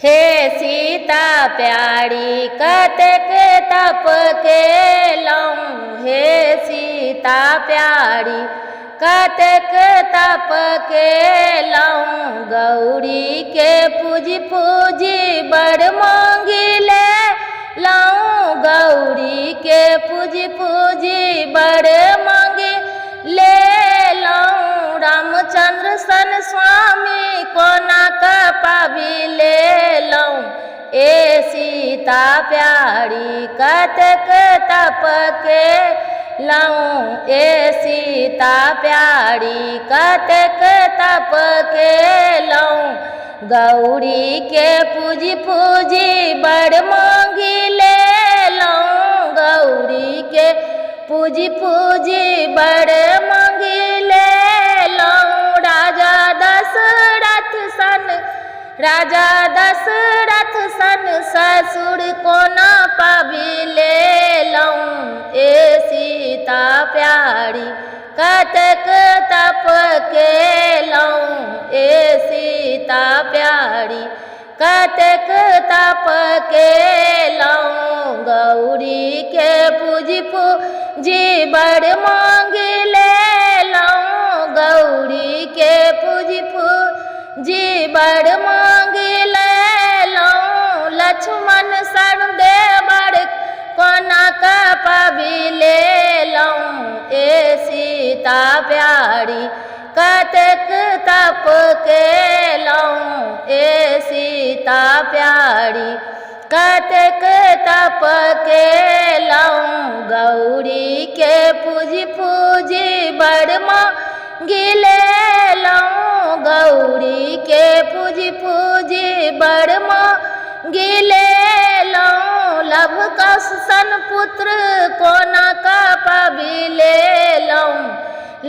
हे सीता प्यारी कतेक तप केलहुँ। हे सीता प्यारी कतेक तप केलहुँ। गौरी के पूजी पूजी बड़ मांगी लेलहुँ। गौरी के पूजी पूजी बड़ मांगी लेलहुँ। रामचंद्र सन स्वामी कोना का पाबी लेलहुँ। ए सीता प्यारी कतेक तप केलहुँ। ए सीता प्यारी कतेक तप केलहुँ। गौरी के पूजी पूजी बड़ मांगी लेलहुँ। गौरी के पूजी पूजी बड़ मांगी लेलहुँ। राजा दशरथ सन ससुर कोना पाबी लेलहुँ। ए सीता प्यारी कतेक तप केलहुँ। ए सीता प्यारी कतेक तप केलहुँ। गौरी के पूजी पूजी बड़ मांगी लेलहुँ। गौरी के पूजी पूजी बड़ मांगी लेलहुँ। लक्ष्मण सन देवर कोना का पाबी लेलहुँ। ए सीता प्यारी कतेक तप केलहुँ। ए सीता प्यारी कतेक तप केलहुँ। गौरी के पूजी पूजी बड़ मांगी लेलहुँ। गौरी के पूजी पूजी बड़ मांगी लेलहुँ। लभ कुश सन पुत्र कोना का पाबी लेलहुँ।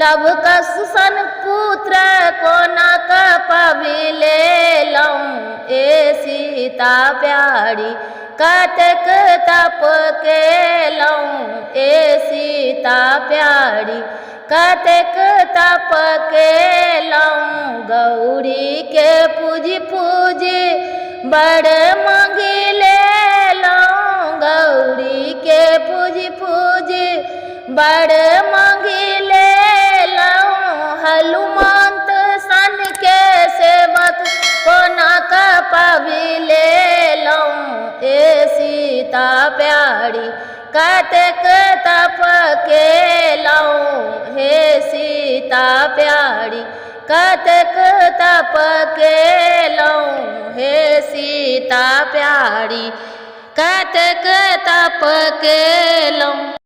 लभ कुश सन पुत्र कोना का पाबी लेलहुँ। ए सीता प्यारी कतेक तप केलहुँ। ए सीता प्यारी कतेक तप केलहुँ। गौरी के पूजी पूजी बड़ मांगी लेलहुँ। गौरी के पूजी पूजी बड़ मांगी लेलहुँ। हनुमंत सन के सेवक कोना का पाबी लेलहुँ। ए सीता प्यारी कतेक तप केलहुँ। हे सीता प्यारी कतेक तप केलहुँ। हे सीता प्यारी कतेक तप केलहुँ।